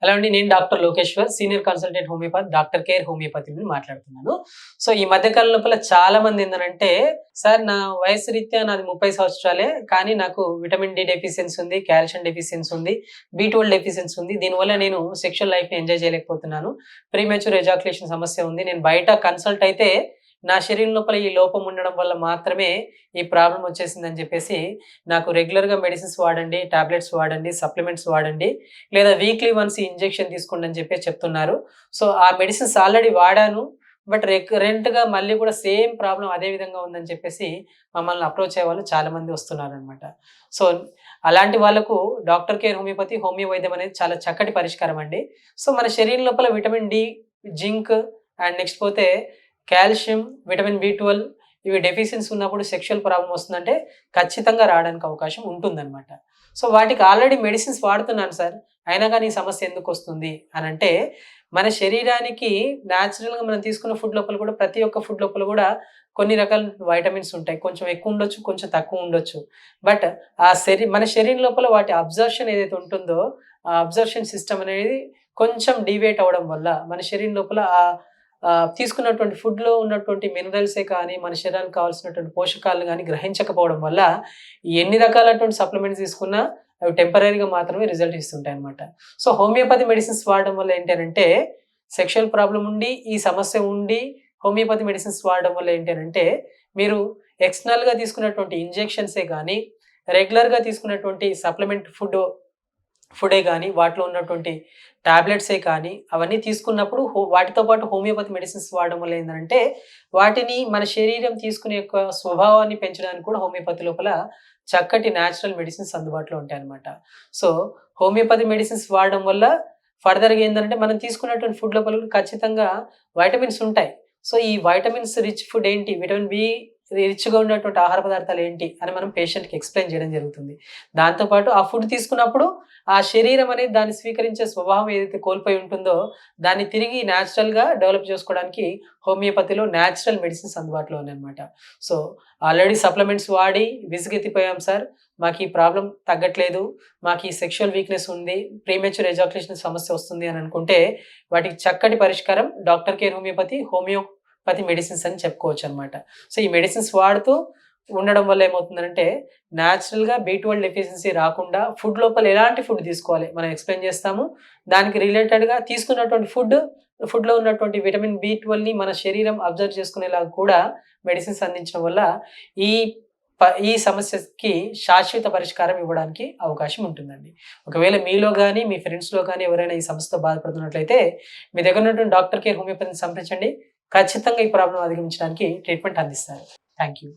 Hello అండి. నేను doctor Lokeshwar, senior consultant homeopathy, doctor care homeopathy నుండి మాట్లాడుతున్నాను. సో, ఈ మధ్య కాలం లోపల చాలా మంది ఏందనంటే, సార్ నా వయసు రీత్యా నాది 30 సంవత్సరాలే. కానీ నాకు విటమిన్ డి డెఫిషియన్సీ ఉంది, కాల్షియం డెఫిషియన్సీ ఉంది, బి12 డెఫిషియన్సీ ఉంది. దీనివల్ల నేను సెక్షువల్ లైఫ్‌ని ఎంజాయ్ చేయలేకపోతున్నాను. ప్రీమెచ్యూర్ ఎజాక్యులేషన్ సమస్య ఉంది. నేను బయట కన్సల్ట్ అయితే నా శరీరం లోపల ఈ లోపం ఉండడం వల్ల మాత్రమే ఈ ప్రాబ్లమ్ వచ్చేసిందని చెప్పేసి నాకు రెగ్యులర్‌గా మెడిసిన్స్ వాడండి, టాబ్లెట్స్ వాడండి, సప్లిమెంట్స్ వాడండి, లేదా వీక్లీ వన్స్ ఈ ఇంజెక్షన్ తీసుకోండి అని చెప్పేసి చెప్తున్నారు. సో, ఆ మెడిసిన్స్ ఆల్రెడీ వాడాను. బట్ రికరెంట్‌గా మళ్ళీ కూడా సేమ్ ప్రాబ్లమ్ అదే విధంగా ఉందని చెప్పేసి మమ్మల్ని అప్రోచ్ అయ్యేవాళ్ళు చాలామంది వస్తున్నారనమాట. సో, అలాంటి వాళ్ళకు డాక్టర్ కేర్ హోమియోపతి, హోమియో వైద్యం అనేది చాలా చక్కటి పరిష్కారం అండి. సో, మన శరీరం లోపల vitamin D, zinc and next పోతే కాల్షియం, విటమిన్ బి12 ఇవి డెఫిషియన్సీ ఉన్నప్పుడు సెక్షువల్ ప్రాబ్లమ్ వస్తుందంటే ఖచ్చితంగా రావడానికి అవకాశం ఉంటుందనమాట. సో, వాటికి ఆల్రెడీ మెడిసిన్స్ వాడుతున్నాను సార్. అయినా గానీ ఈ సమస్య ఎందుకొస్తుంది అనంటే, మన శరీరానికి న్యాచురల్‌గా మనం తీసుకున్న ఫుడ్ లోపల కూడా ప్రతి ఒక్క ఫుడ్ లోపల కూడా కొన్ని రకాల వైటమిన్స్ ఉంటాయి. కొంచెం ఎక్కువ ఉండొచ్చు, కొంచెం తక్కువ ఉండొచ్చు. బట్ మన శరీరం లోపల వాటి అబ్జర్ప్షన్ ఏదైతే ఉంటుందో, ఆ అబ్జర్ప్షన్ సిస్టమ్ అనేది కొంచెం డీవియేట్ అవ్వడం వల్ల మన శరీరం లోపల తీసుకున్నటువంటి ఫుడ్‌లో ఉన్నటువంటి మినరల్సే కానీ, మన శరీరానికి కావాల్సినటువంటి పోషకాలను గాని గ్రహించకపోవడం వల్ల, ఎన్ని రకాలైనటువంటి సప్లిమెంట్స్ తీసుకున్నా అవి టెంపరరీగా మాత్రమే రిజల్ట్ ఇస్తుంటాయన్నమాట. సో, హోమియోపతి మెడిసిన్స్ వాడడం వల్ల ఏంటనంటే, సెక్షువల్ ప్రాబ్లమ్ ఉండి, ఈ సమస్య ఉండి, హోమియోపతి మెడిసిన్స్ వాడడం వల్ల ఏంటనంటే, మీరు ఎక్స్టర్నల్‌గా తీసుకున్నటువంటి ఇంజెక్షన్సే గానీ, రెగ్యులర్‌గా తీసుకున్నటువంటి సప్లిమెంట్ ఫుడే గానీ, వాటిలో ఉన్నటువంటి టాబ్లెట్సే కానీ, అవన్నీ తీసుకున్నప్పుడు వాటితో పాటు హోమియోపతి మెడిసిన్స్ వాడడం వల్ల ఏందంటే, వాటిని మన శరీరం తీసుకునే యొక్క స్వభావాన్ని పెంచడానికి కూడా హోమియోపతి లోపల చక్కటి న్యాచురల్ మెడిసిన్స్ అందుబాటులో ఉంటాయన్నమాట. సో, హోమియోపతి మెడిసిన్స్ వాడడం వల్ల ఫర్దర్‌గా ఏందంటే, మనం తీసుకున్నటువంటి ఫుడ్ లోపల కూడా ఖచ్చితంగా వైటమిన్స్ ఉంటాయి. సో, ఈ వైటమిన్స్ రిచ్ ఫుడ్ ఏంటి? విటమిన్ బి రిచ్‌గా ఉన్నటువంటి ఆహార పదార్థాలు ఏంటి? అని మనం పేషెంట్‌కి ఎక్స్‌ప్లెయిన్ చేయడం జరుగుతుంది. దాంతో పాటు ఆ ఫుడ్ తీసుకున్నప్పుడు ఆ శరీరం అనేది దాన్ని స్వీకరించే స్వభావం ఏదైతే కోల్పోయి ఉంటుందో, దాన్ని తిరిగి న్యాచురల్‌గా డెవలప్ చేసుకోవడానికి హోమియోపతిలో న్యాచురల్ మెడిసిన్స్ అందుబాటులో ఉన్నాయన్నమాట. సో, ఆల్రెడీ సప్లిమెంట్స్ వాడి విసుగెత్తిపోయాం సార్. మాకు ఈ ప్రాబ్లమ్ తగ్గట్లేదు. మాకు ఈ సెక్షువల్ వీక్‌నెస్ ఉంది. ప్రీమెచ్యూర్ ఎజాక్యులేషన్ సమస్య వస్తుంది అని అనుకుంటే, వాటికి చక్కటి పరిష్కారం డాక్టర్ కేర్ హోమియోపతి మెడిసిన్స్ అని చెప్పుకోవచ్చనమాట. సో, ఈ మెడిసిన్స్ వాడుతూ ఉండడం వల్ల ఏమవుతుందనంటే, న్యాచురల్‌గా బి12 డెఫిషియన్సీ రాకుండా ఫుడ్ లోపల ఎలాంటి ఫుడ్ తీసుకోవాలి మనం ఎక్స్‌ప్లెయిన్ చేస్తాము. దానికి రిలేటెడ్‌గా తీసుకున్నటువంటి ఫుడ్‌లో ఉన్నటువంటి విటమిన్ బి12ని మన శరీరం అబ్జర్వ్ చేసుకునేలాగా కూడా మెడిసిన్స్ అందించడం వల్ల ఈ ఈ సమస్యకి శాశ్వత పరిష్కారం ఇవ్వడానికి అవకాశం ఉంటుందండి. ఒకవేళ మీలో గాని, మీ ఫ్రెండ్స్‌లో గాని ఎవరైనా ఈ సమస్యతో బాధపడుతున్నట్లయితే, మీ దగ్గర ఉన్నటువంటి డాక్టర్ కేర్ హోమియోపతిని సంప్రదించండి. ఖచ్చితంగా ఈ ప్రాబ్లమ్ అధిగమించడానికి ట్రీట్మెంట్ అందిస్తారు. Thank you.